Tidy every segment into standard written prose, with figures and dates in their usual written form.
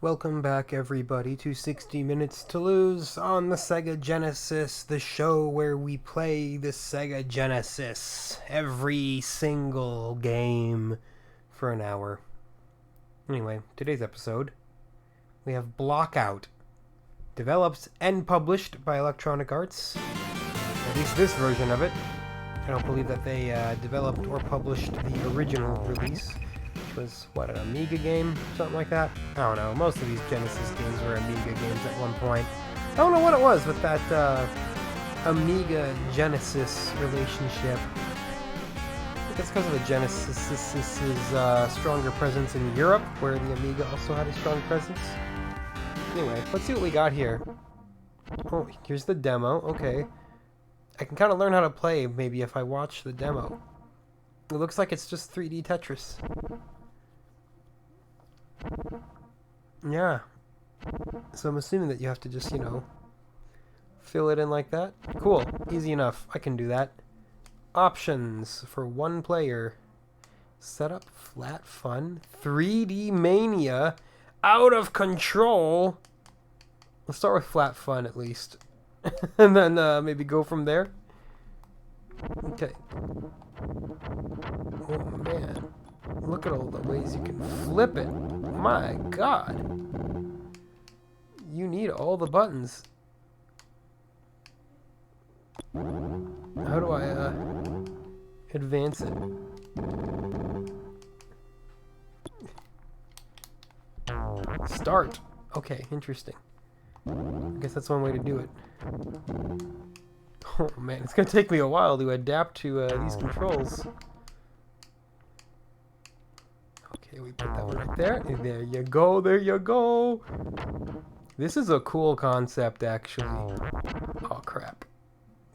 Welcome back, everybody, to 60 Minutes to Lose on the Sega Genesis, the show where we play the Sega Genesis, every single game, for an hour. Anyway, today's episode, we have Blockout, developed and published by Electronic Arts, at least this version of it. I don't believe that they developed or published the original release. Was what, an Amiga game? Something like that? I don't know. Most of these Genesis games were Amiga games at one point. I don't know what it was with that Amiga Genesis relationship. I think it's because of the Genesis's stronger presence in Europe, where the Amiga also had a strong presence. Anyway, let's see what we got here. Oh, here's the demo. Okay. I can kind of learn how to play maybe if I watch the demo. It looks like it's just 3D Tetris. Yeah. So I'm assuming that you have to just, fill it in like that. Cool. Easy enough. I can do that. Options for one player. Setup, flat, fun, 3D mania, out of control. Let's start with flat fun at least. And then maybe go from there. Okay. Oh man. Look at all the ways you can flip it. My god. You need all the buttons. How do I advance it? Start. Okay, interesting. I guess that's one way to do it. Oh man, it's gonna take me a while to adapt to these controls. Okay, we put that one right there. And there you go, there you go. This is a cool concept, actually. Oh crap.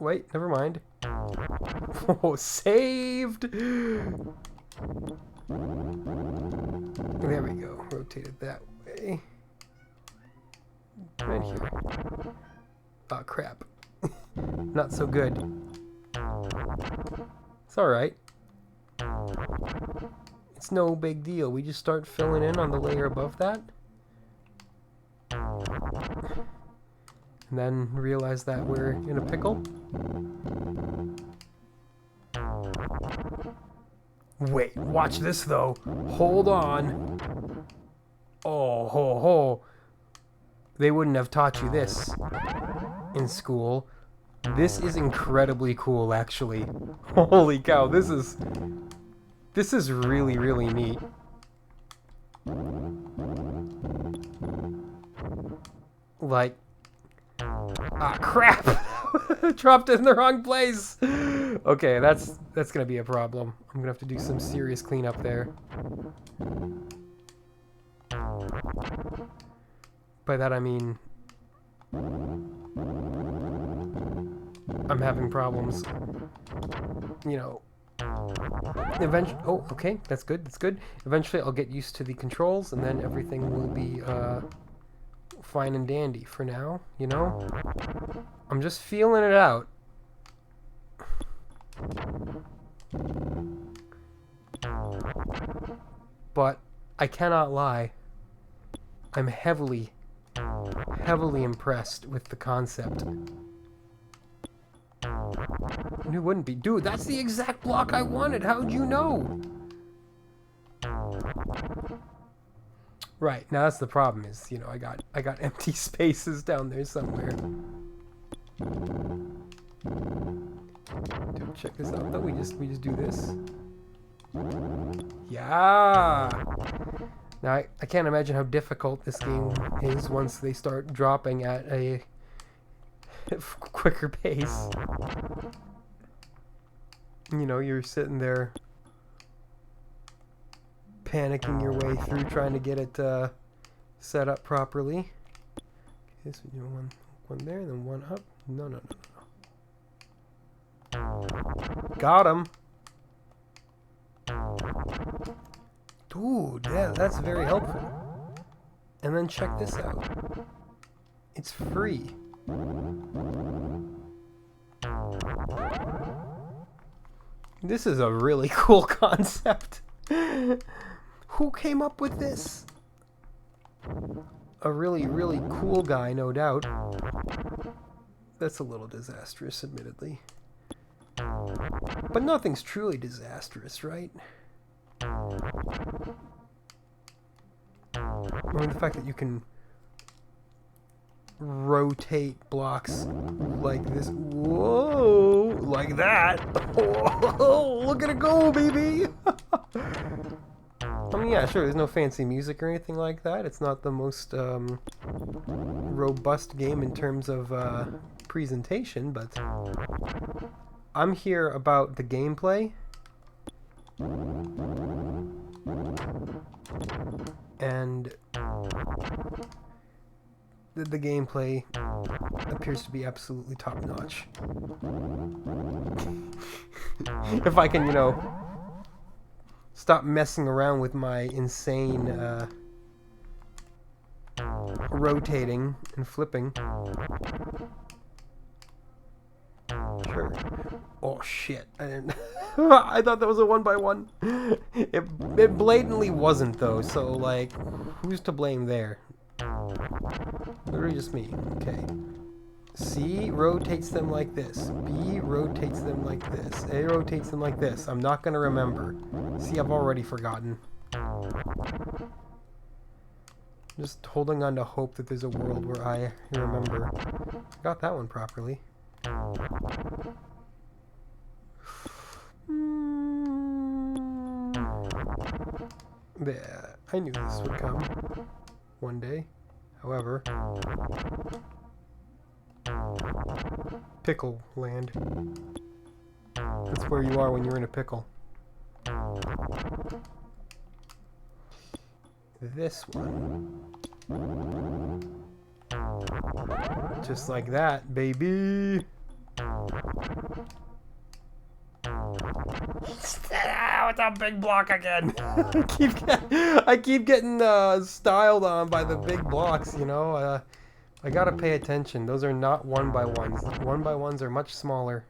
Wait, never mind. Oh, saved! There we go. Rotate it that way. Right here. Oh crap. Not so good. It's alright. It's no big deal. We just start filling in on the layer above that. And then realize that we're in a pickle. Wait, watch this though. Hold on. Oh, ho, ho. They wouldn't have taught you this in school. This is incredibly cool, actually. Holy cow, this is really, really neat. Like, crap! Dropped it in the wrong place. Okay, that's gonna be a problem. I'm gonna have to do some serious cleanup there. By that I mean, I'm having problems. Eventually, oh, okay, that's good, that's good. Eventually I'll get used to the controls and then everything will be fine and dandy. For now, I'm just feeling it out. But I cannot lie. I'm heavily impressed with the concept. And who wouldn't be? Dude, that's the exact block I wanted. How'd you know? Right, now that's the problem is, I got empty spaces down there somewhere. Dude, check this out though. We just do this. Yeah. Now I can't imagine how difficult this game is once they start dropping at a quicker pace. You're sitting there panicking your way through trying to get it set up properly. Okay, so we do one there, then one up. No. Got him. Dude, yeah, that's very helpful. And then check this out. It's free. This is a really cool concept. Who came up with this? a really, really cool guy, no doubt. That's a little disastrous, admittedly. But nothing's truly disastrous, right? I mean, the fact that you can rotate blocks like this. Whoa! Like that. Whoa! Look at it go, baby! I mean, yeah, sure, there's no fancy music or anything like that. It's not the most robust game in terms of presentation, but I'm here about the gameplay. And the gameplay appears to be absolutely top-notch. If I can, you know, stop messing around with my insane rotating and flipping. Sure. Oh shit! I didn't. I thought that was a 1x1. It blatantly wasn't though. So like, who's to blame there? Literally just me. Okay. C rotates them like this. B rotates them like this. A rotates them like this. I'm not gonna remember. See, I've already forgotten. Just holding on to hope that there's a world where I remember. Got that one properly. There. I knew this would come one day. However, pickle land. That's where you are when you're in a pickle. This one. Just like that, baby. What's a big block again? I keep getting styled on by the big blocks, you know. I gotta pay attention. Those are not 1x1s. 1x1s are much smaller.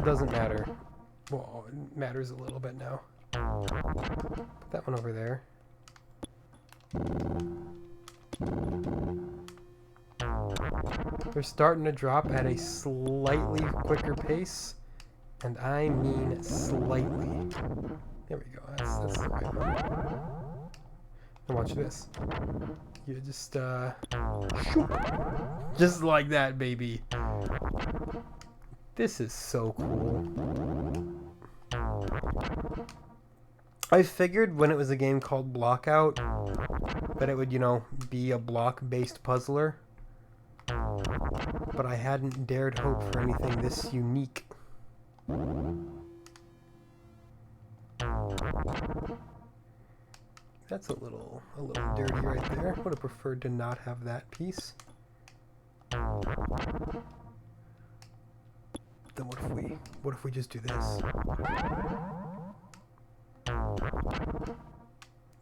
Doesn't matter. Well, it matters a little bit now. Put that one over there. They're starting to drop at a slightly quicker pace, and I mean slightly. There we go. That's the right one. And watch this. You just shoop. Just like that, baby. This is so cool. I figured when it was a game called Blockout that it would, you know, be a block-based puzzler. But I hadn't dared hope for anything this unique. That's a little dirty right there. Would have preferred to not have that piece. Then what if we just do this?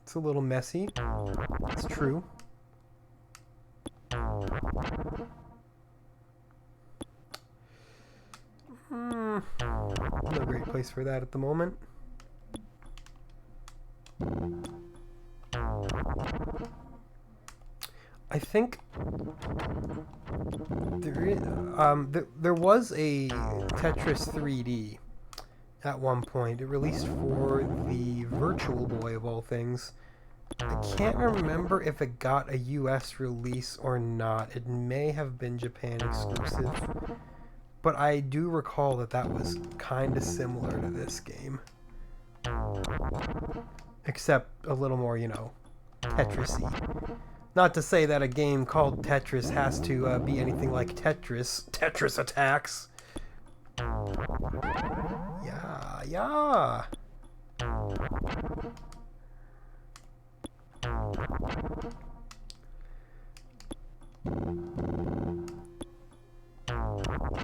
It's a little messy. It's true. No great place for that at the moment. I think there was a Tetris 3D at one point. It released for the Virtual Boy of all things. I can't remember if it got a US release or not. It may have been Japan exclusive. But I do recall that was kind of similar to this game. Except a little more, you know, Tetris-y. Not to say that a game called Tetris has to be anything like Tetris. Tetris attacks! Yeah!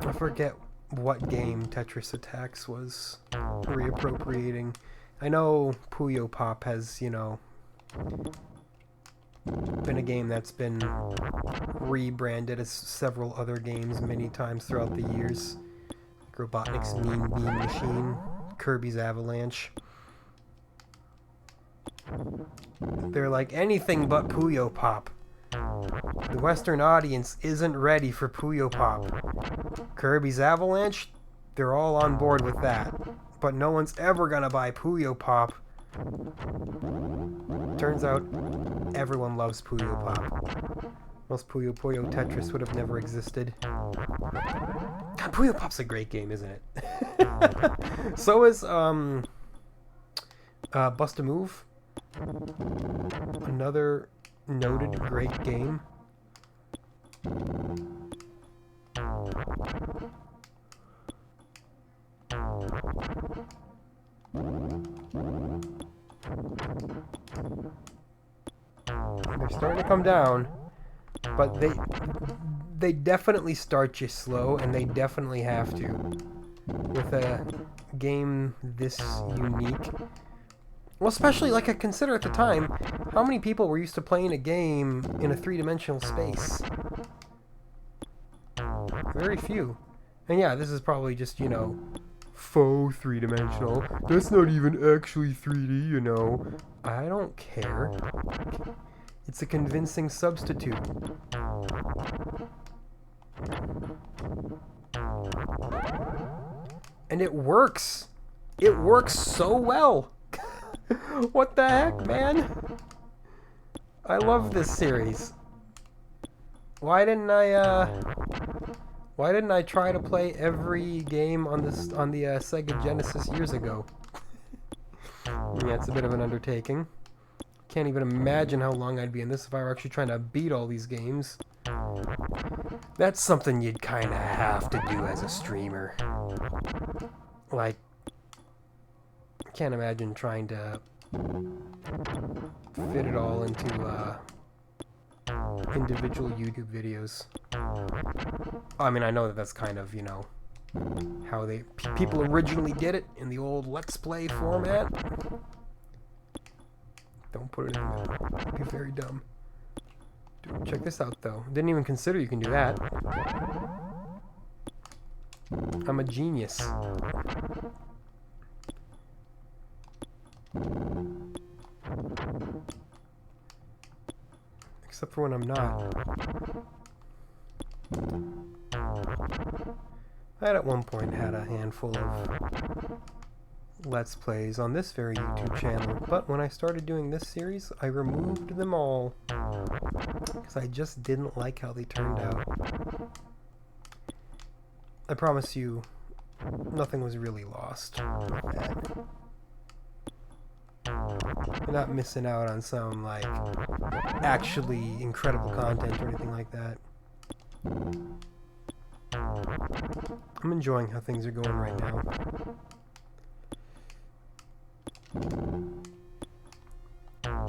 I forget what game Tetris Attacks was reappropriating. I know Puyo Pop has, you know, been a game that's been rebranded as several other games many times throughout the years. Robotnik's Mean Bean Machine, Kirby's Avalanche. They're like anything but Puyo Pop. The Western audience isn't ready for Puyo Pop. Kirby's Avalanche, they're all on board with that. But no one's ever gonna buy Puyo Pop. Turns out, everyone loves Puyo Pop. Most Puyo Puyo Tetris would have never existed. God, Puyo Pop's a great game, isn't it? So is, Bust a Move. Another noted great game. They're starting to come down, but they definitely start you slow, and they definitely have to. With a game this unique. Well, especially, like, I consider at the time, how many people were used to playing a game in a three-dimensional space? Very few. And yeah, this is probably just, you know, faux three-dimensional. That's not even actually 3D, you know. I don't care. It's a convincing substitute. And it works. It works so well. What the heck, man? I love this series. Why didn't I try to play every game on the Sega Genesis years ago? Yeah, it's a bit of an undertaking. Can't even imagine how long I'd be in this if I were actually trying to beat all these games. That's something you'd kind of have to do as a streamer. Like, I can't imagine trying to fit it all into individual YouTube videos. I mean, I know that that's kind of, you know, how people originally did it in the old Let's Play format. Don't put it in there. It'd be very dumb. Dude, check this out, though. Didn't even consider you can do that. I'm a genius. Except for when I'm not. I had at one point had a handful of Let's Plays on this very YouTube channel, but when I started doing this series, I removed them all. Because I just didn't like how they turned out. I promise you, nothing was really lost with that. You're not missing out on some, like, actually incredible content or anything like that. I'm enjoying how things are going right now.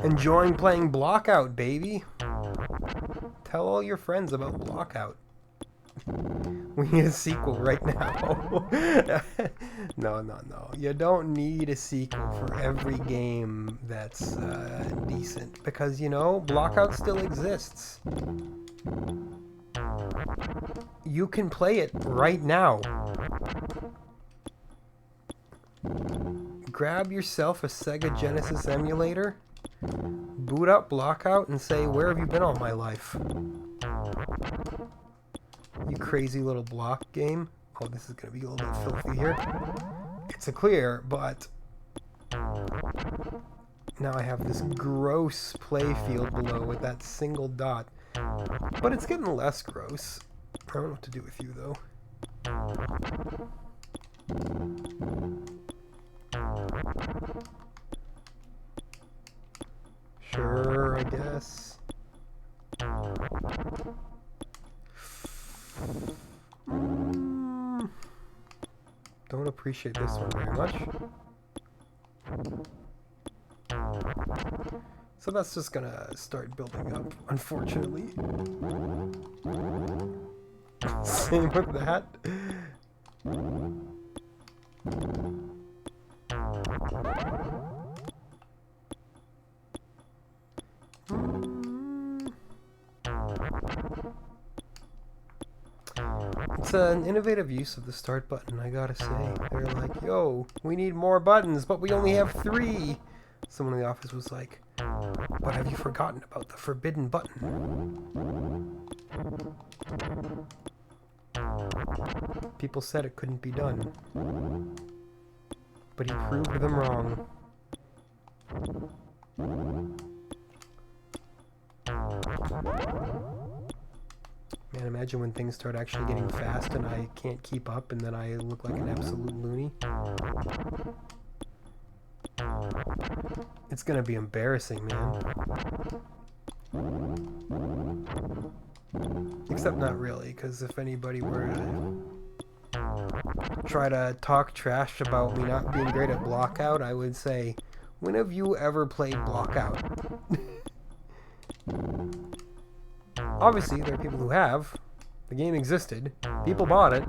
Enjoying playing Blockout, baby! Tell all your friends about Blockout. We need a sequel right now. No. You don't need a sequel for every game that's decent. Because, you know, Blockout still exists. You can play it right now. Grab yourself a Sega Genesis emulator, boot up Blockout, and say, where have you been all my life? You crazy little block game. Oh, this is going to be a little bit filthy here. It's a clear, but now I have this gross play field below with that single dot. But it's getting less gross. I don't know what to do with you, though. Sure, I guess. Don't appreciate this one very much. So that's just gonna start building up, unfortunately. Same with that. It's an innovative use of the start button, I gotta say. They're like, yo, we need more buttons, but we only have 3. Someone in the office was like, "But have you forgotten about the forbidden button?" People said it couldn't be done. But he proved them wrong. Man, imagine when things start actually getting fast and I can't keep up and then I look like an absolute loony. It's gonna be embarrassing, man. Except not really, because if anybody were to try to talk trash about me not being great at Blockout, I would say, when have you ever played Blockout? Obviously, there are people who have. The game existed. People bought it.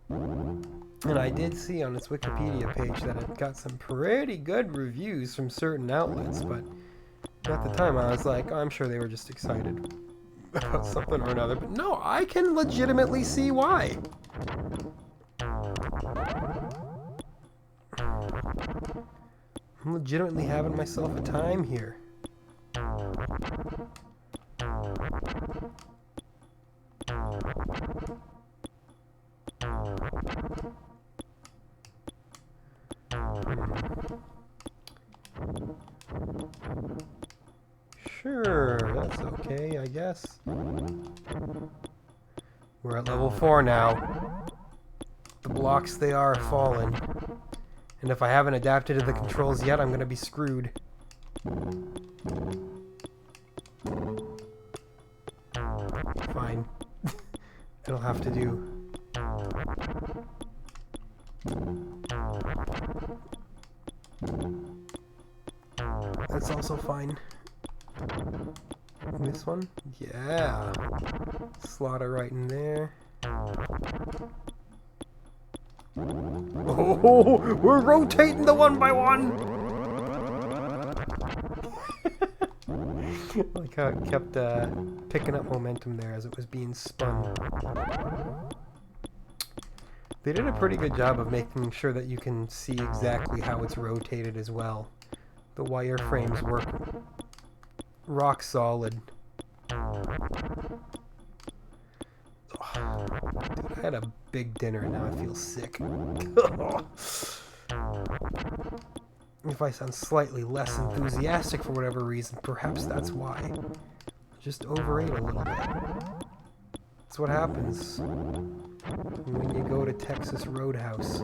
And I did see on its Wikipedia page that it got some pretty good reviews from certain outlets, but at the time I was like, oh, I'm sure they were just excited about something or another. But no, I can legitimately see why. I'm legitimately having myself a time here. Sure, that's okay, I guess. We're at level 4 now. The blocks, they are falling. And if I haven't adapted to the controls yet, I'm gonna be screwed. Fine. It'll have to do. That's also fine. This one? Yeah. Slot it right in there. Oh, we're rotating the one by one! Like how it kept picking up momentum there as it was being spun. They did a pretty good job of making sure that you can see exactly how it's rotated as well. The wireframes work rock solid. Oh, dude, I had a big dinner and now I feel sick. If I sound slightly less enthusiastic for whatever reason, perhaps that's why. Just overate a little bit. That's what happens when you go to Texas Roadhouse.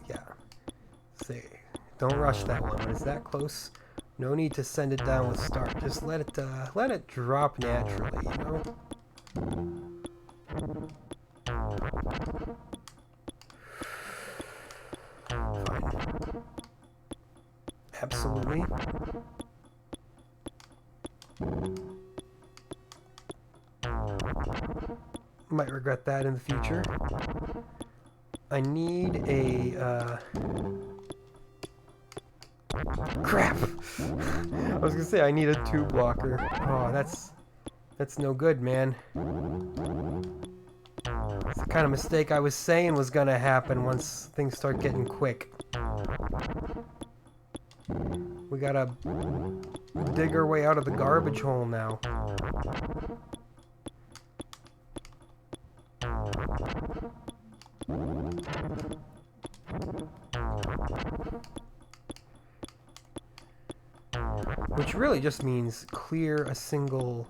Yeah. Say, don't rush that one. When it's that close, no need to send it down with start. Just let it drop naturally, you know? Fine. Absolutely. Might regret that in the future. I need a, crap! I was gonna say I need a 2 blocker. Oh, that's no good, man. It's the kind of mistake I was saying was gonna happen once things start getting quick. We gotta dig our way out of the garbage hole now. Which really just means clear a single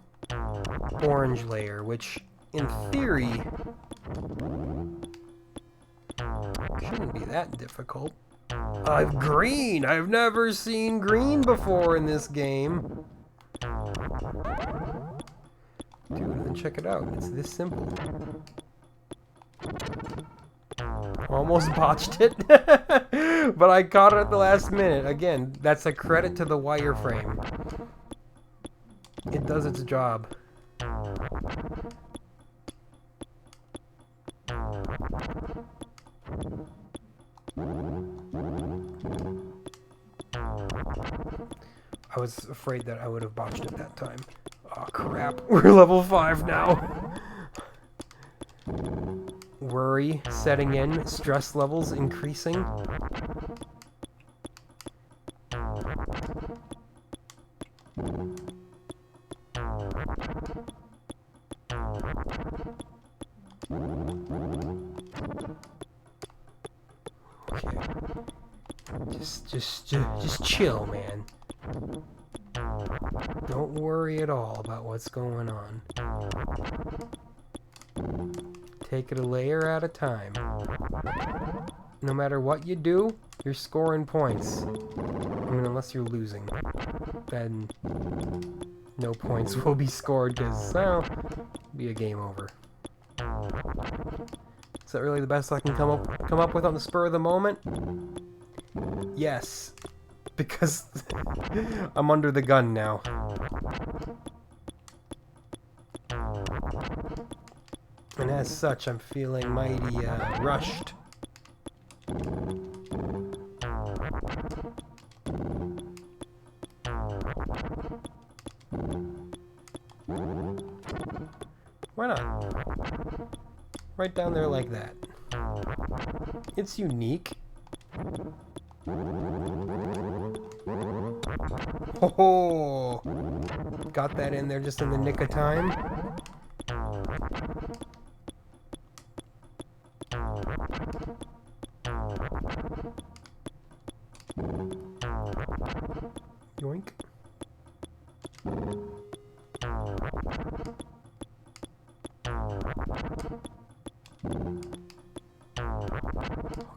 orange layer, which in theory shouldn't be that difficult. Green! I've never seen green before in this game. Dude, then check it out. It's this simple. Almost botched it, but I caught it at the last minute. Again, that's a credit to the wireframe. It does its job. I was afraid that I would have botched it that time. Oh crap, we're level 5 now. worry setting in, stress levels increasing. Okay. Just chill, man. Don't worry at all about what's going on. Take it a layer at a time. No matter what you do, you're scoring points. I mean, unless you're losing. Then no points will be scored because, well, it'll be a game over. Is that really the best I can come up with on the spur of the moment? Yes. Because I'm under the gun now. And as such, I'm feeling mighty rushed. Why not? Right down there like that. It's unique. Oh, got that in there just in the nick of time. Yoink.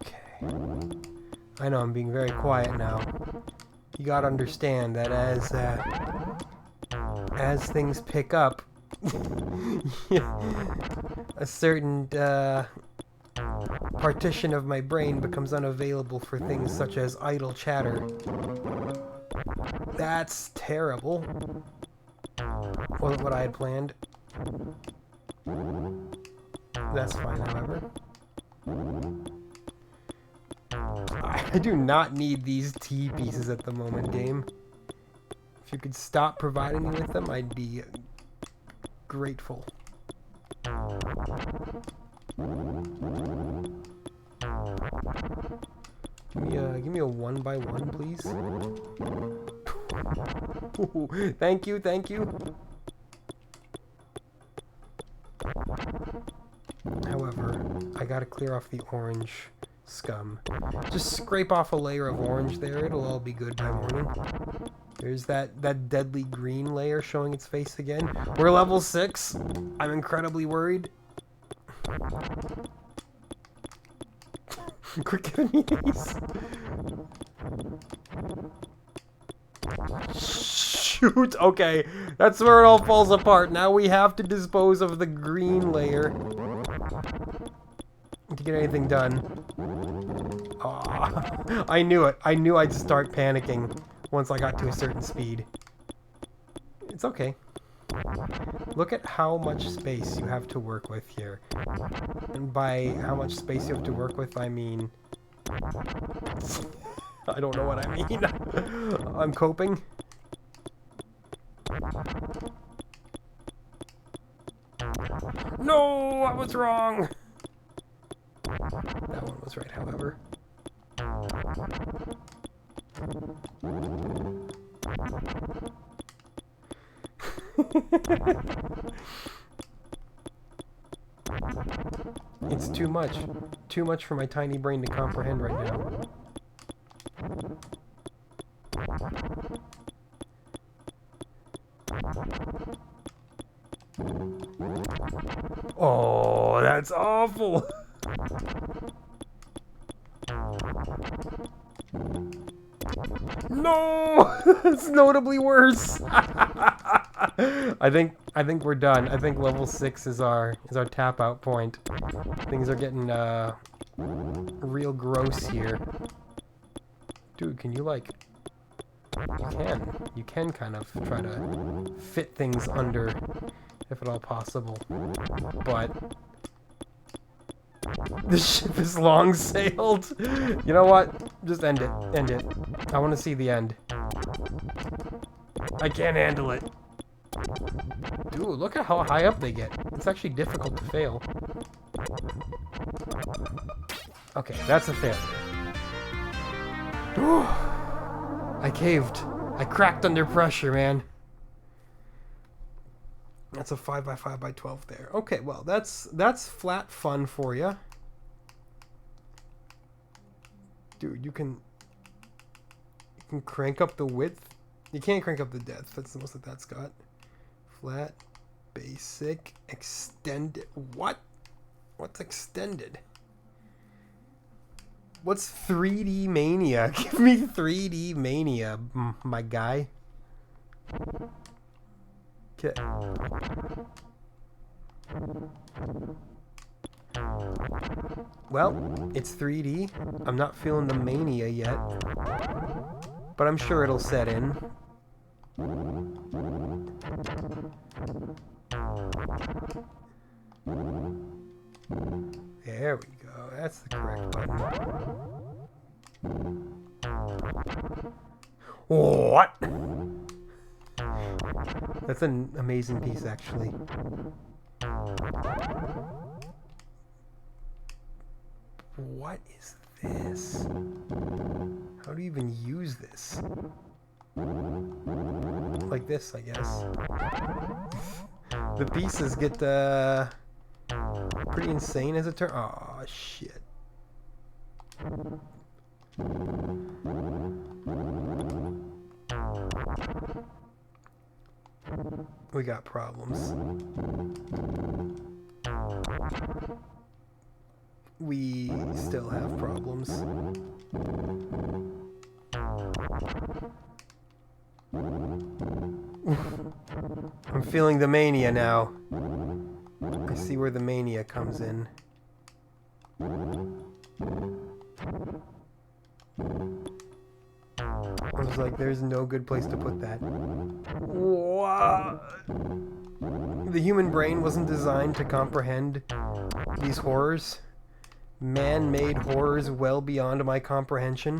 Okay. I know I'm being very quiet now. You gotta understand that as things pick up, a certain partition of my brain becomes unavailable for things such as idle chatter. That's terrible. Wasn't what I had planned. That's fine, however. I do not need these tea pieces at the moment, game. If you could stop providing me with them, I'd be grateful. Give me a 1x1, please. Thank you, thank you. However, I gotta clear off the orange scum. Just scrape off a layer of orange there, it'll all be good by morning. There's that deadly green layer showing its face again. We're level 6. I'm incredibly worried. Quit giving me these. Shoot! Okay, that's where it all falls apart. Now we have to dispose of the green layer to get anything done. Aw, I knew it. I knew I'd start panicking once I got to a certain speed. It's okay. Look at how much space you have to work with here. And by how much space you have to work with, I mean... I don't know what I mean. I'm coping. No, I was wrong. That one was right, however. It's too much. Too much for my tiny brain to comprehend right now. Oh, that's awful. No, it's notably worse. I think we're done. I think level 6 is our tap out point. Things are getting real gross here. Dude, can you like? You can kind of try to fit things under, if at all possible. But the ship is long sailed. You know what? Just end it. End it. I want to see the end. I can't handle it. Dude, look at how high up they get. It's actually difficult to fail. Okay, that's a failure. I caved. I cracked under pressure, man. That's a 5x5x12 there. Okay, well, that's flat fun for you. Dude, you can crank up the width. You can't crank up the depth. That's the most that that's got. Flat, basic, extended. What? What's extended? What's 3D Mania? Give me 3D Mania, my guy. Okay. Well, it's 3D. I'm not feeling the mania yet, but I'm sure it'll set in. There we go. That's the correct button. What? That's an amazing piece, actually. What is this? How do you even use this? Like this, I guess. The pieces get pretty insane as it turns. Oh shit. We got problems. We still have problems. I'm feeling the mania now. I see where the mania comes in. I was like, there's no good place to put that. What? The human brain wasn't designed to comprehend these horrors. Man-made horrors well beyond my comprehension.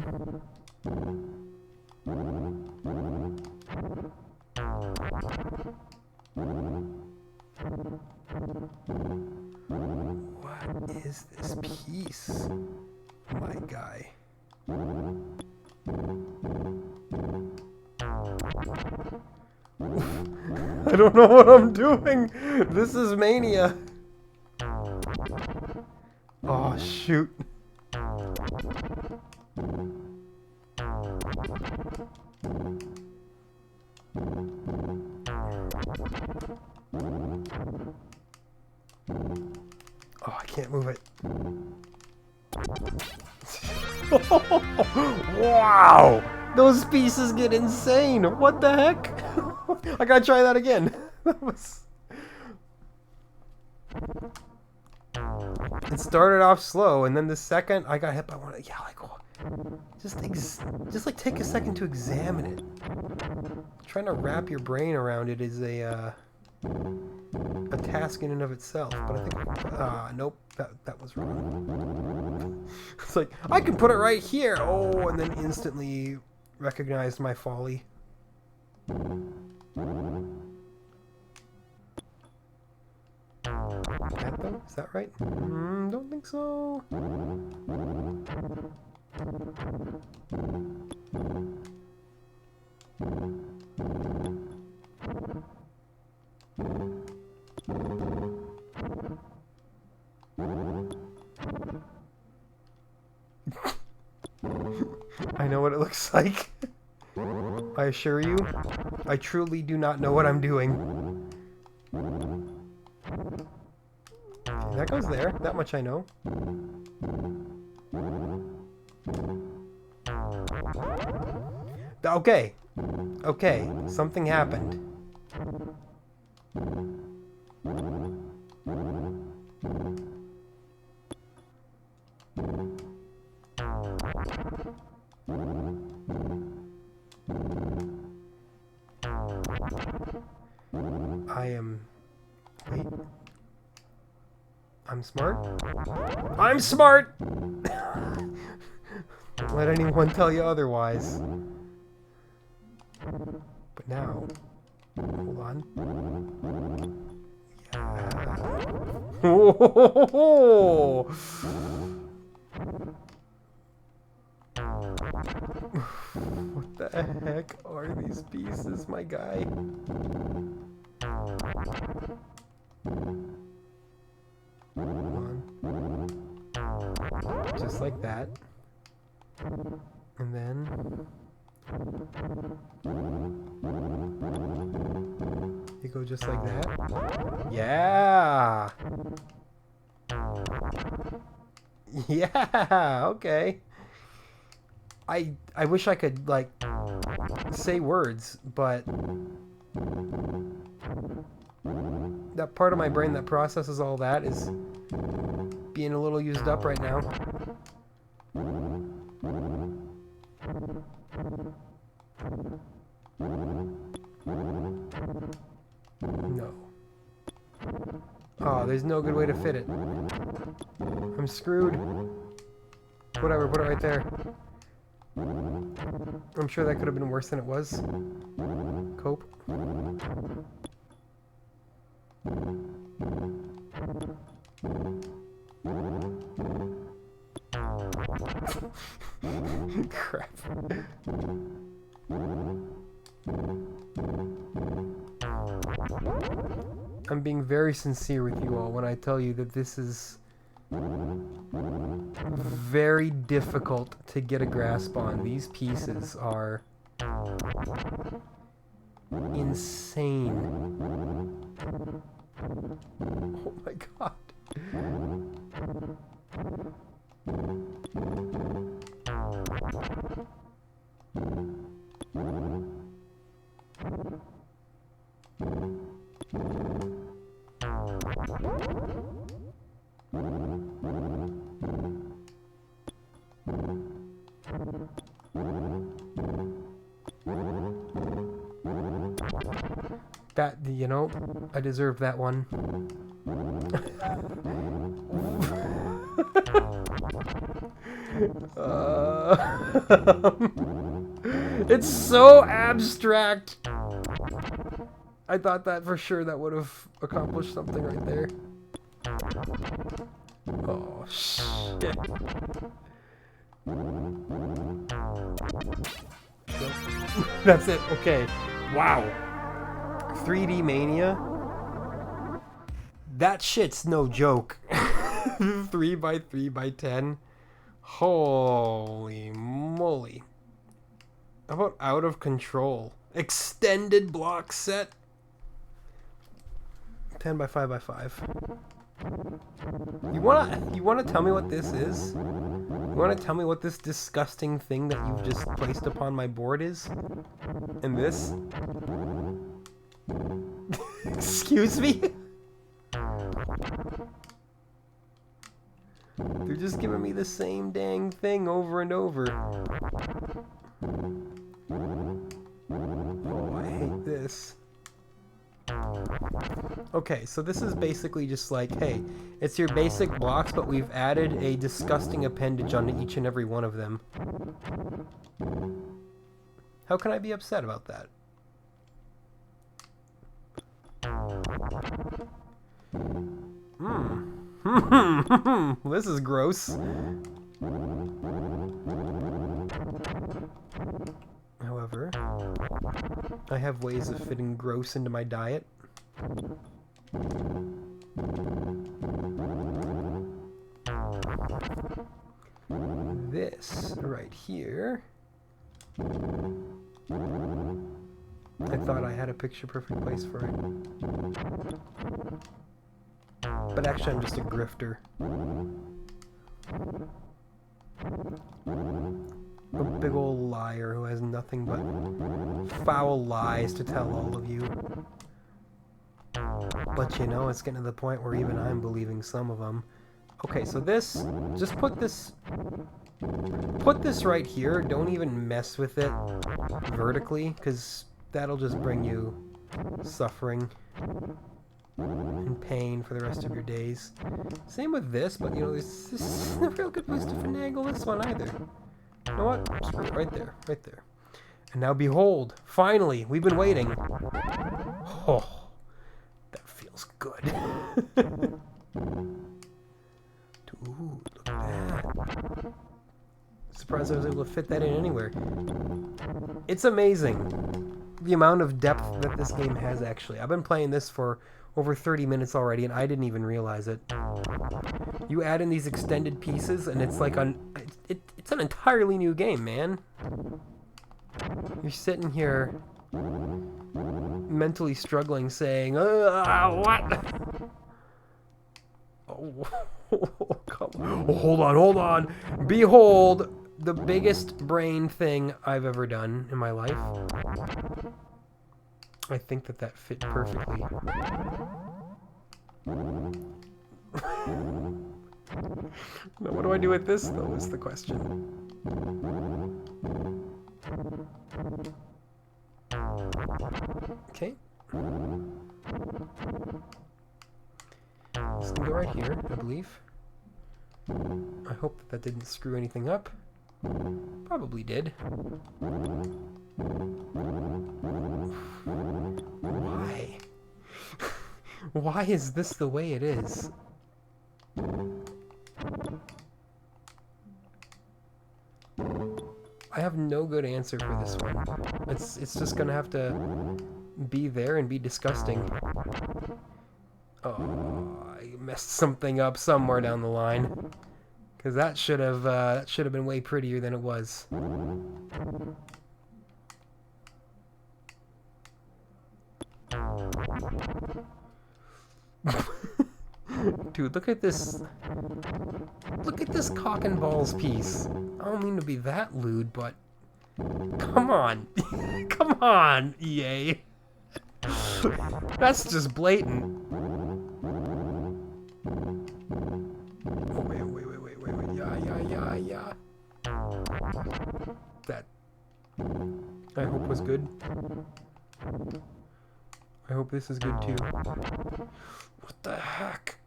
What is this piece, my guy? I don't know what I'm doing. This is mania. Oh, shoot. Oh, I can't move it. Wow! Those pieces get insane. What the heck? I gotta try that again. That was... It started off slow, and then the second I got hit by one. Yeah, like, oh, just like take a second to examine it. Trying to wrap your brain around it is a task in and of itself. But I think, nope, that was wrong. It's like I can put it right here. Oh, and then instantly recognized my folly. That though? Is that right? Don't think so. I know what it looks like. I assure you, I truly do not know what I'm doing. That goes there. That much I know. Okay. Okay. Something happened. Wait. I'm smart? I'm smart! Don't let anyone tell you otherwise. But now... Hold on. Yeah. What the heck are these pieces, my guy? Come on. Just like that. And then... you go just like that. Yeah! Yeah, okay. I wish I could, like, say words, but that part of my brain that processes all that is being a little used up right now. No. Oh, there's no good way to fit it. I'm screwed. Whatever, put it right there. I'm sure that could have been worse than it was. Cope. Crap. I'm being very sincere with you all when I tell you that this is very difficult to get a grasp on. These pieces are insane. Oh my god. That, you know, I deserve that one. It's so abstract. I thought that for sure that would have accomplished something right there. Oh, shit. That's it. Okay. Wow. 3D Mania? That shit's no joke. 3x3x10? Holy moly. How about Out of Control? Extended block set? 10x5x5. You wanna tell me what this is? You wanna tell me what this disgusting thing that you've just placed upon my board is? And this? Excuse me? They're just giving me the same dang thing over and over. Oh, I hate this. Okay, so this is basically just like, hey, it's your basic blocks, but we've added a disgusting appendage onto each and every one of them. How can I be upset about that? This is gross. However, I have ways of fitting gross into my diet. This right here. I thought I had a picture-perfect place for it. But actually, I'm just a grifter. A big old liar who has nothing but foul lies to tell all of you. But you know, it's getting to the point where even I'm believing some of them. Okay, so this, just put this right here. Don't even mess with it vertically, because that'll just bring you suffering and pain for the rest of your days. Same with this, but you know, this isn't a real good place to finagle this one either. You know what? Screw it, right there, right there. And now behold, finally, we've been waiting. Oh, that feels good. Ooh, look at that. surprised I was able to fit that in anywhere. It's amazing the amount of depth that this game has, actually. I've been playing this for over 30 minutes already, and I didn't even realize it. You add in these extended pieces, and it's like it's an entirely new game, man. You're sitting here mentally struggling, saying, what? Oh, hold on. Behold, the biggest brain thing I've ever done in my life. I think that fit perfectly. Now, what do I do with this, though, is the question. Okay. This can go right here, I believe. I hope that didn't screw anything up. Probably did. Why? Why is this the way it is? I have no good answer for this one. It's just gonna have to be there and be disgusting. Oh, I messed something up somewhere down the line. Because that should have been way prettier than it was. Dude, look at this. Look at this cock and balls piece. I don't mean to be that lewd, but come on. Come on, EA. That's just blatant. Oh, wait. Yeah. That, I hope, was good. I hope this is good too. What the heck?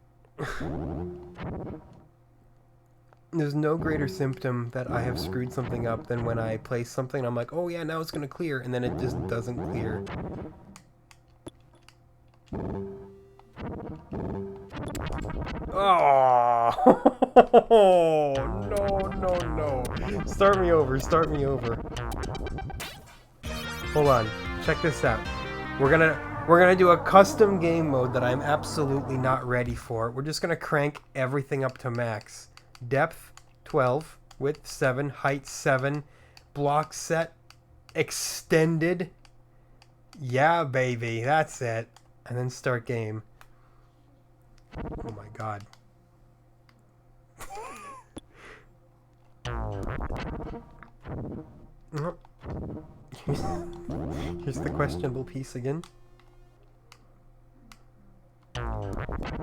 There's no greater symptom that I have screwed something up than when I place something, I'm like, oh yeah, now it's gonna clear, and then it just doesn't clear. Oh, no. Start me over. Hold on. Check this out. We're gonna do a custom game mode that I'm absolutely not ready for. We're just gonna crank everything up to max. Depth 12, width 7, height 7, block set extended. Yeah, baby, that's it. And then start game. Oh my god. Here's the questionable piece again.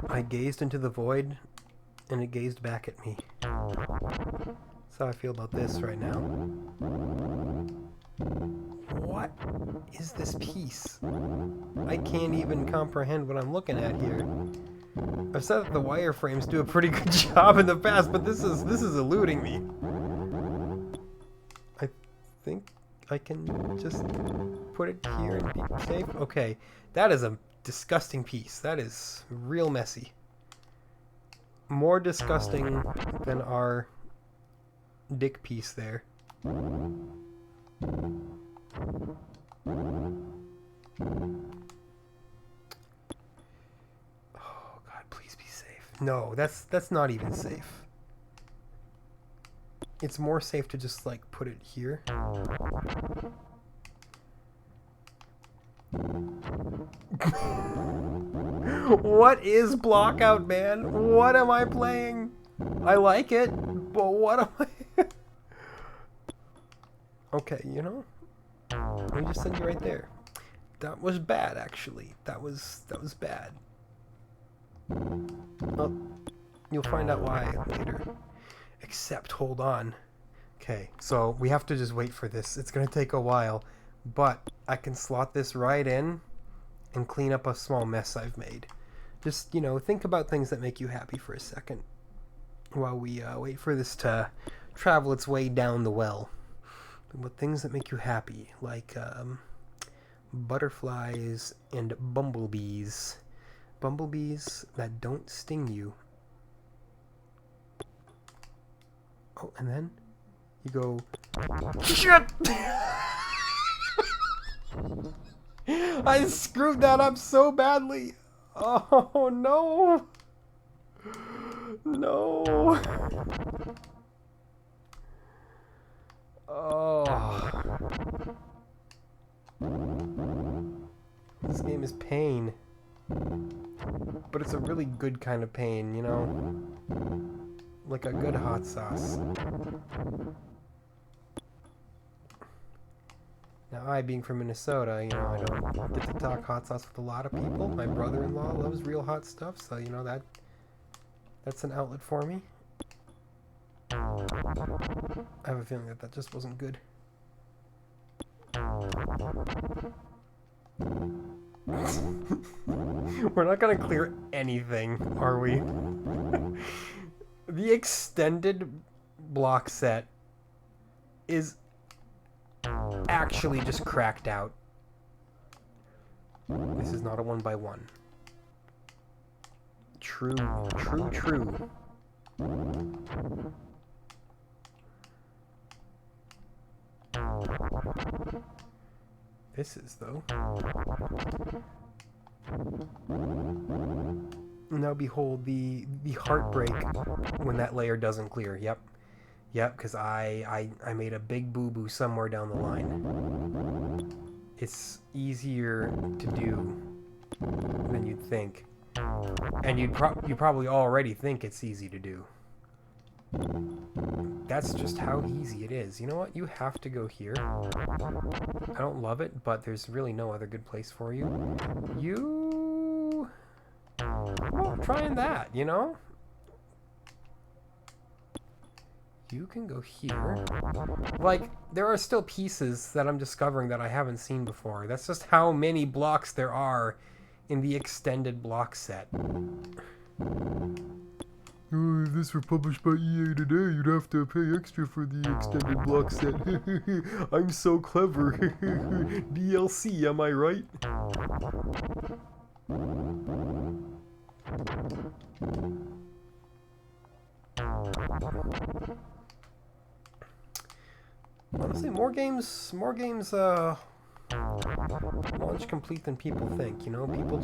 I gazed into the void, and it gazed back at me. That's how I feel about this right now. What is this piece? I can't even comprehend what I'm looking at here. I've said that the wireframes do a pretty good job in the past, but this is eluding me. I think I can just put it here and be safe. Okay, that is a disgusting piece. That is real messy. More disgusting than our dick piece there. No, that's not even safe. It's more safe to just, like, put it here. What is Blockout, man? What am I playing? I like it, but what am I... Okay, you know? Let me just send you right there. That was bad, actually. That was bad. Oh, you'll find out why later. Except, hold on. Okay, so we have to just wait for this. It's gonna take a while, but I can slot this right in and clean up a small mess I've made. Just, you know, think about things that make you happy for a second while we wait for this to travel its way down the well. But things that make you happy, like butterflies and bumblebees. Bumblebees that don't sting you. Oh, and then You go... Shit! I screwed that up so badly. Oh, no. No. Oh. This game is pain. But it's a really good kind of pain, you know? Like a good hot sauce. Now, I, being from Minnesota, you know, I don't get to talk hot sauce with a lot of people. My brother-in-law loves real hot stuff, so, you know, that's an outlet for me. I have a feeling that that just wasn't good. We're not gonna clear anything, are we? The extended block set is actually just cracked out. This is not a 1x1. True, true, true. This is, though. Now behold the heartbreak when that layer doesn't clear. Yep. Yep, because I made a big boo-boo somewhere down the line. It's easier to do than you'd think. And you probably already think it's easy to do. That's just how easy it is. You know what? You have to go here. I don't love it, but there's really no other good place for you. Well, trying that, you know? You can go here. Like, there are still pieces that I'm discovering that I haven't seen before. That's just how many blocks there are in the extended block set. Oh, if this were published by EA today, you'd have to pay extra for the extended block set. I'm so clever. DLC, am I right? Honestly, more games launch complete than people think, you know? People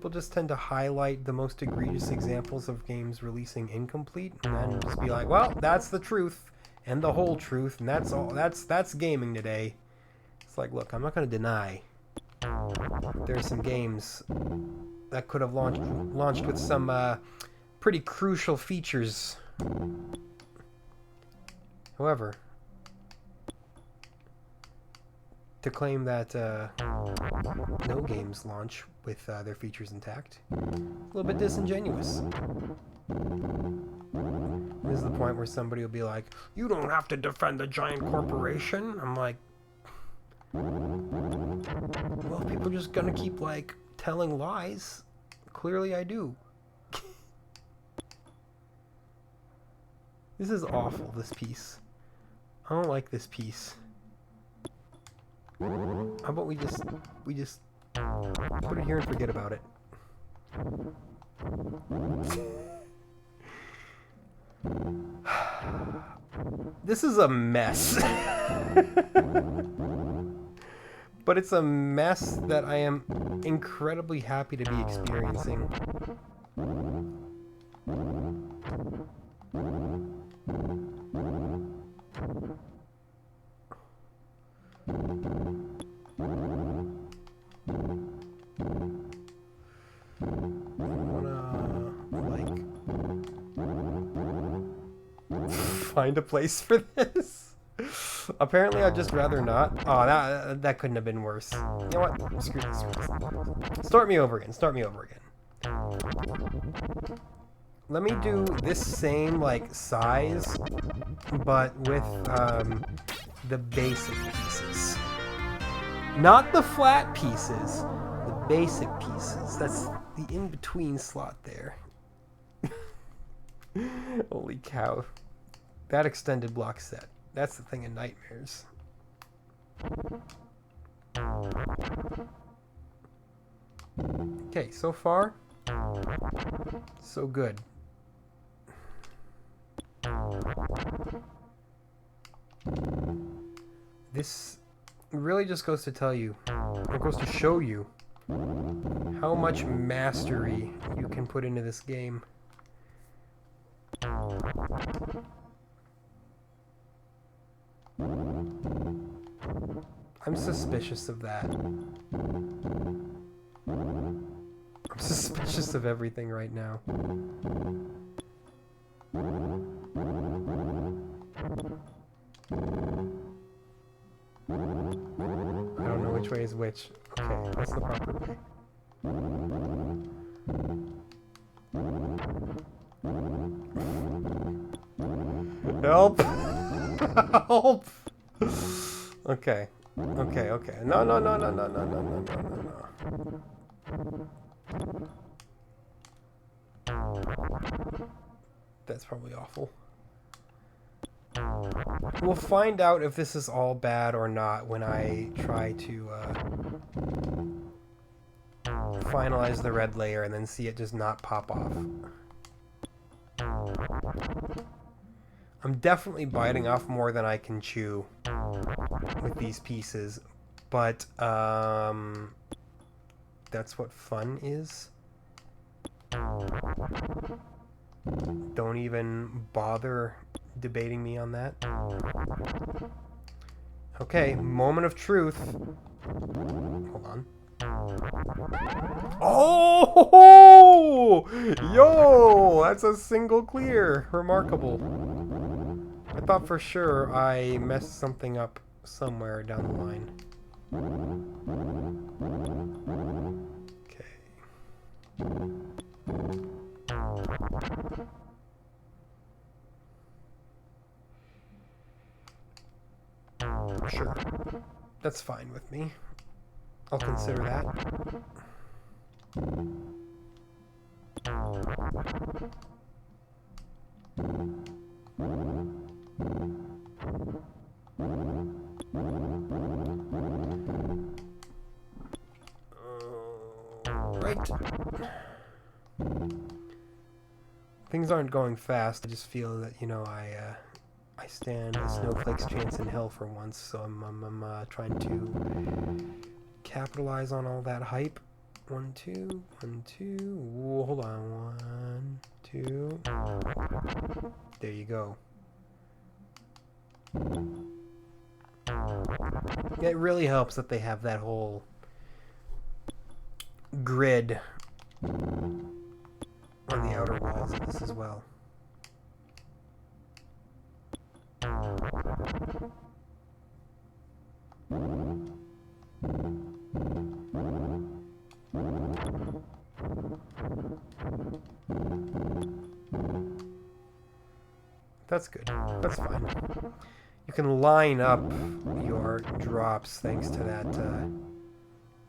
just tend to highlight the most egregious examples of games releasing incomplete and then just be like, well, that's the truth and the whole truth and that's all. That's gaming today. It's like, look, I'm not going to deny there are some games that could have launched with some pretty crucial features. However, to claim that no games launch with their features intact, a little bit disingenuous. This is the point where somebody will be like, you don't have to defend a giant corporation. I'm like, well, people are just gonna keep, like, telling lies. Clearly I do. This is awful, this piece. I don't like this piece. How about we just put it here and forget about it. This is a mess. But it's a mess that I am incredibly happy to be experiencing. Find a place for this. Apparently, I'd just rather not. Oh, that couldn't have been worse. You know what? Screw this. Start me over again. Let me do this same, like, size, but with the basic pieces. Not the flat pieces, the basic pieces. That's the in-between slot there. Holy cow. That extended block set. That's the thing of nightmares. Okay, so far, so good. This really just goes to tell you, or goes to show you, how much mastery you can put into this game. I'm suspicious of that. I'm suspicious of everything right now. I don't know which way is which. Okay, that's the proper way. Help! Help! Okay. Okay, okay. No, no, no, no, no, no, no, no, no, no. That's probably awful. We'll find out if this is all bad or not when I try to finalize the red layer and then see it just not pop off. I'm definitely biting off more than I can chew with these pieces, but that's what fun is. Don't even bother debating me on that. Okay, moment of truth. Hold on. Oh! Yo! That's a single clear. Remarkable. I thought for sure I messed something up somewhere down the line. Okay. Sure. That's fine with me. I'll consider that. Right. Things aren't going fast. I just feel that, you know, I stand a snowflake's chance in hell for once, so I'm trying to capitalize on all that hype. 1, 2, 1, 2. Whoa, hold on. 1, 2. There you go. It really helps that they have that whole grid on the outer walls of this as well. That's good. That's fine. You can line up your drops thanks to that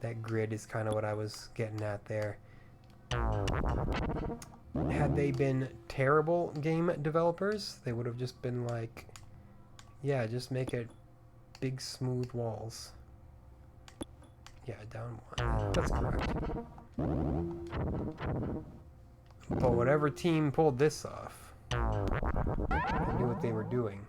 that grid is kind of what I was getting at there. Had they been terrible game developers, they would have just been like, yeah, just make it big smooth walls. Yeah, down 1. That's correct. But whatever team pulled this off, they knew what they were doing.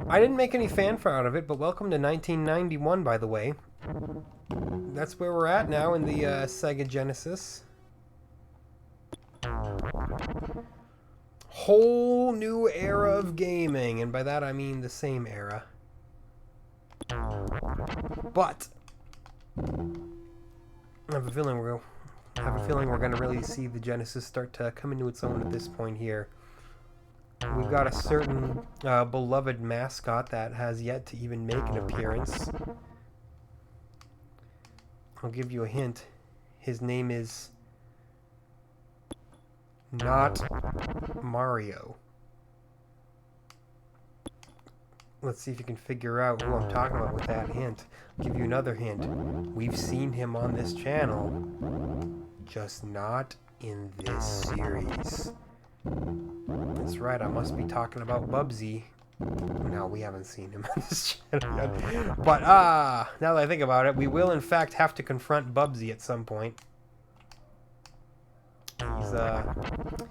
I didn't make any fanfare out of it, but welcome to 1991, by the way. That's where we're at now in the Sega Genesis. Whole new era of gaming, and by that I mean the same era. But I have a feeling we're going to really see the Genesis start to come into its own at this point here. We've got a certain beloved mascot that has yet to even make an appearance. I'll give you a hint. His name is not Mario. Let's see if you can figure out who I'm talking about with that hint. I'll give you another hint. We've seen him on this channel, just not in this series. That's right, I must be talking about Bubsy. No, we haven't seen him on this channel yet. But, now that I think about it, we will in fact have to confront Bubsy at some point. He's,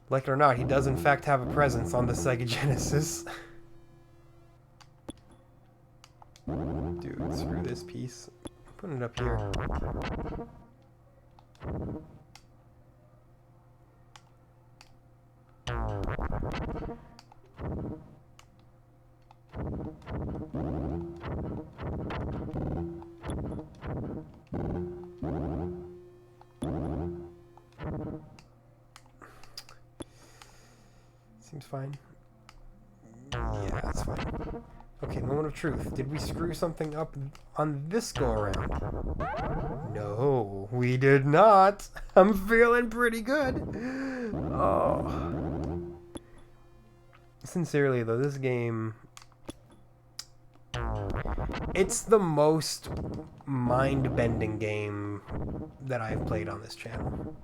like it or not, he does in fact have a presence on the Sega Genesis. Dude, screw this piece. I'm putting it up here. Seems fine. Yeah, that's fine. Okay, moment of truth. Did we screw something up on this go-around? No, we did not. I'm feeling pretty good. Oh. Sincerely, though, this game... It's the most mind-bending game that I've played on this channel.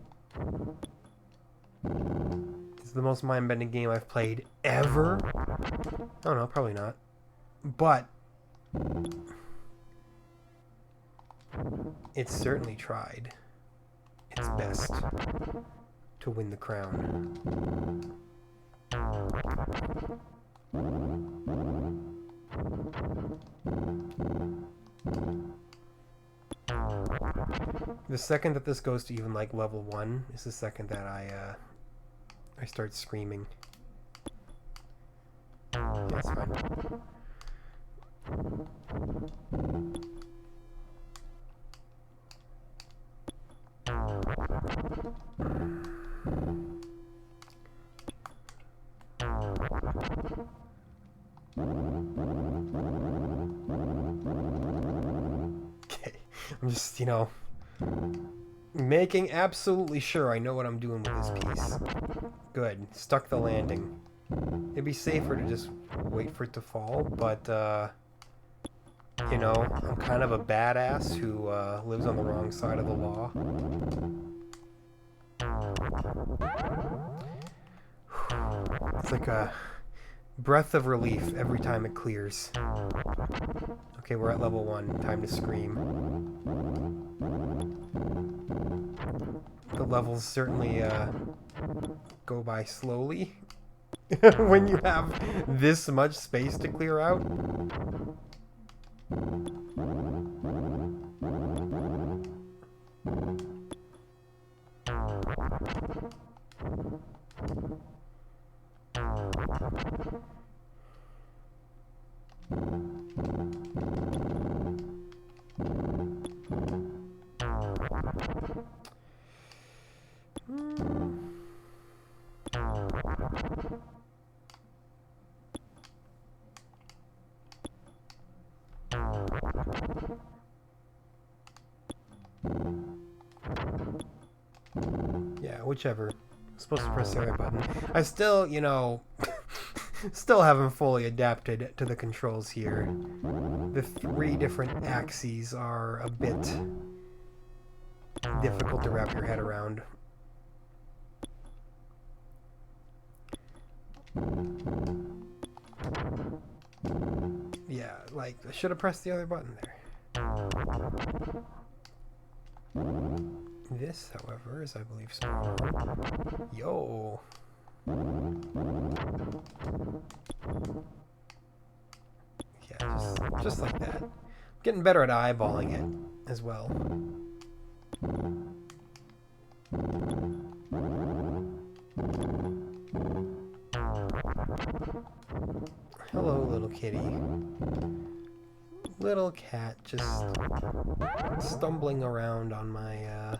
It's the most mind-bending game I've played ever. Oh no, probably not. But it's certainly tried its best to win the crown. The second that this goes to even like level 1 is the second that I start screaming. Yeah, that's fine. Okay, I'm just, making absolutely sure I know what I'm doing with this piece. Good, stuck the landing. It'd be safer to just wait for it to fall, but, I'm kind of a badass who lives on the wrong side of the law. It's like a breath of relief every time it clears. Okay, we're at level 1. Time to scream. The levels certainly go by slowly when you have this much space to clear out. Yeah, whichever. I'm supposed to press the other button. I still, still haven't fully adapted to the controls here. The 3 different axes are a bit difficult to wrap your head around. Yeah, like, I should have pressed the other button there. This, however, is, I believe, smaller. Yo! Yeah, just like that. I'm getting better at eyeballing it as well. Hello, little kitty. Little cat just stumbling around on my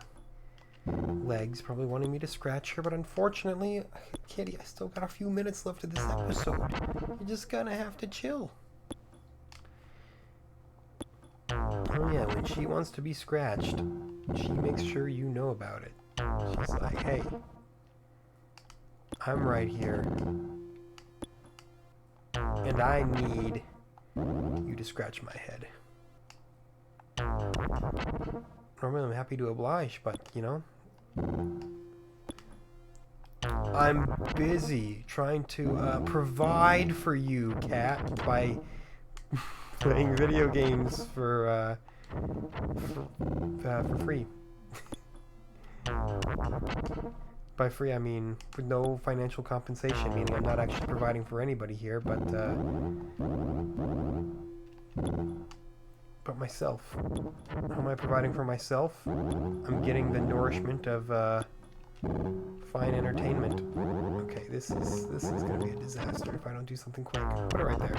legs, probably wanting me to scratch her, but unfortunately, kitty, I still got a few minutes left of this episode. You're just gonna have to chill. Oh yeah, when she wants to be scratched, she makes sure you know about it. She's like, hey, I'm right here, and I need you to scratch my head. Normally I'm happy to oblige, but, I'm busy trying to provide for you, cat, by playing video games for free. By free, I mean with no financial compensation, meaning I'm not actually providing for anybody here, but myself. How am I providing for myself? I'm getting the nourishment of fine entertainment. Okay, this is gonna be a disaster if I don't do something quick. Put it right there.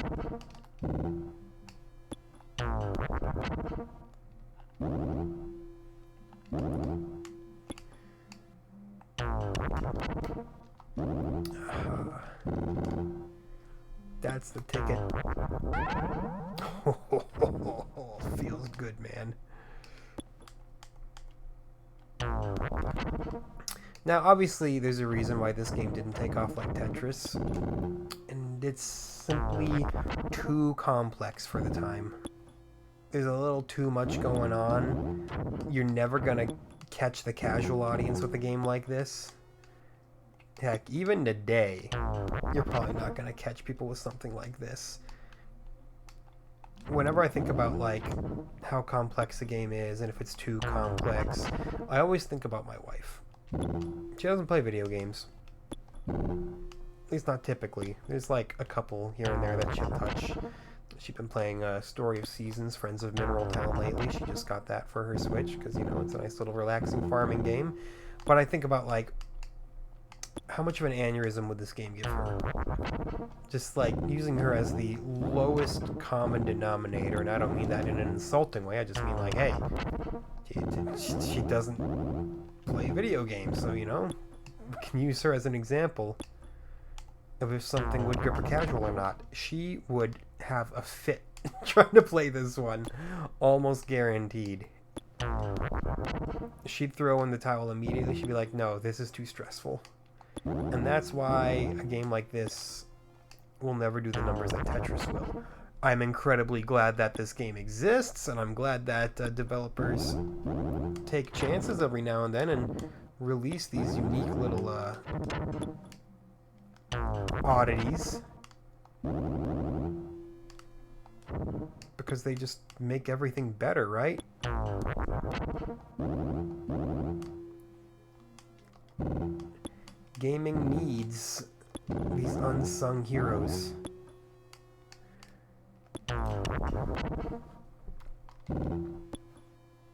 That's the ticket. Feels good, man. Now, obviously, there's a reason why this game didn't take off like Tetris, and it's simply too complex for the time. There's a little too much going on. You're never gonna catch the casual audience with a game like this. Heck, even today, you're probably not gonna catch people with something like this. Whenever I think about, like, how complex a game is and if it's too complex, I always think about my wife. She doesn't play video games. At least not typically. There's like a couple here and there that she'll touch. She's been playing Story of Seasons, Friends of Mineral Town lately. She just got that for her Switch because, you know, it's a nice little relaxing farming game. But I think about, like, how much of an aneurysm would this game give her? Just, like, using her as the lowest common denominator, and I don't mean that in an insulting way. I just mean, like, hey, she doesn't play video games, so, you know, we can use her as an example of if something would grip her casual or not. She would have a fit trying to play this one, almost guaranteed. She'd throw in the towel immediately. She'd be like, no, this is too stressful. And that's why a game like this will never do the numbers that Tetris will. I'm incredibly glad that this game exists, and I'm glad that developers take chances every now and then and release these unique little oddities, because they just make everything better, right? Gaming needs these unsung heroes.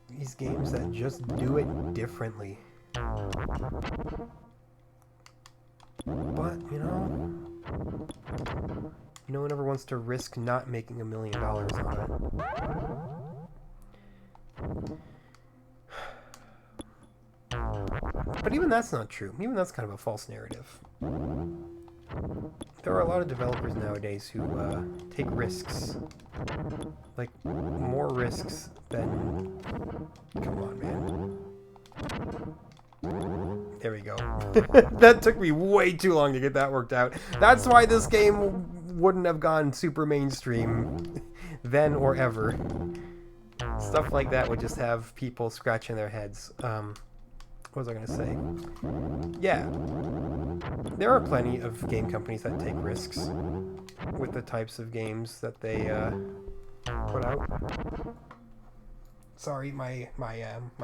These games that just do it differently. But, you know, no one ever wants to risk not making $1 million on it. But even that's not true. Even that's kind of a false narrative. There are a lot of developers nowadays who take risks. Like, more risks than... Come on, man. There we go. That took me way too long to get that worked out. That's why this game wouldn't have gone super mainstream then or ever. Stuff like that would just have people scratching their heads. What was I going to say? Yeah. There are plenty of game companies that take risks with the types of games that they put out. Sorry, my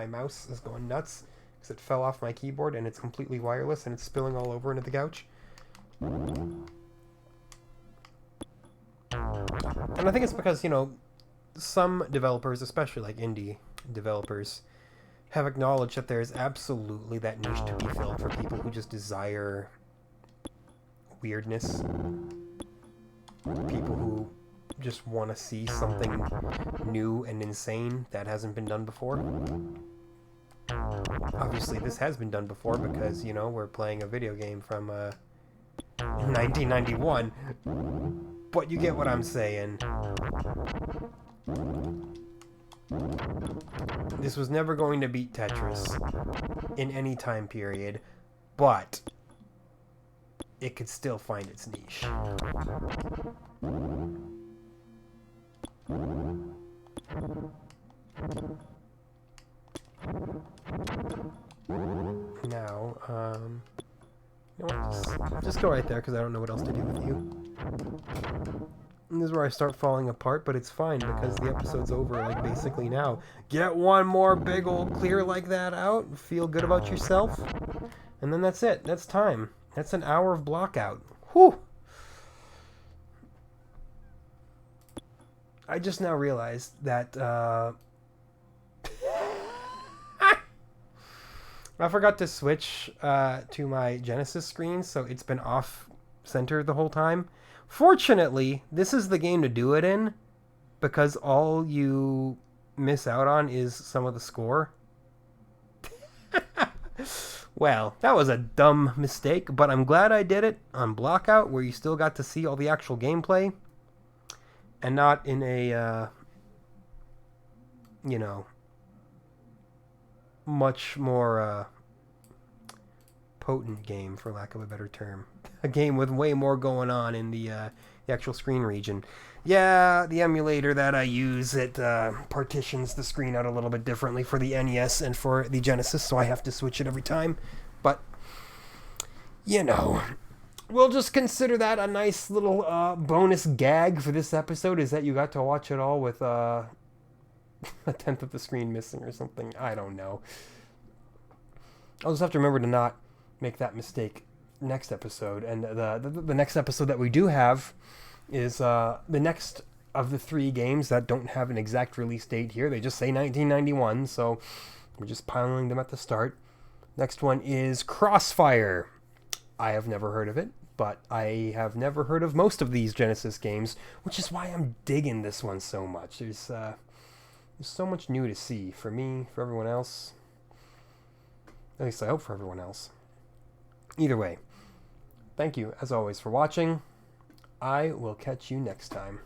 mouse is going nuts because it fell off my keyboard and it's completely wireless and it's spilling all over into the couch. And I think it's because, you know, some developers, especially like indie developers, have acknowledged that there's absolutely that niche to be filled for people who just desire weirdness. People who just want to see something new and insane that hasn't been done before. Obviously, this has been done before because, you know, we're playing a video game from 1991. But you get what I'm saying. This was never going to beat Tetris in any time period, but it could still find its niche. Now, you know what, just go right there because I don't know what else to do with you. And this is where I start falling apart, but it's fine because the episode's over, like, basically now. Get one more big old clear like that out, feel good about yourself, and then that's it. That's time. That's an hour of Blockout. Whew! I just now realized that, I forgot to switch to my Genesis screen, so it's been off-center the whole time. Fortunately, this is the game to do it in, because all you miss out on is some of the score. Well, that was a dumb mistake, but I'm glad I did it on Blockout, where you still got to see all the actual gameplay, and not in a, you know, much more potent game, for lack of a better term. A game with way more going on in the actual screen region. Yeah, the emulator that I use, it partitions the screen out a little bit differently for the NES and for the Genesis, so I have to switch it every time. But, you know, we'll just consider that a nice little bonus gag for this episode, is that you got to watch it all with a tenth of the screen missing or something. I don't know. I'll just have to remember to not make that mistake next episode. And the next episode that we do have is the next of the 3 games that don't have an exact release date here. They just say 1991, so we're just piling them at the start. Next one is Crossfire. I have never heard of it, but I have never heard of most of these Genesis games, which is why I'm digging this one so much. There's so much new to see for me, for everyone else. At least I hope for everyone else. Either way, thank you, as always, for watching. I will catch you next time.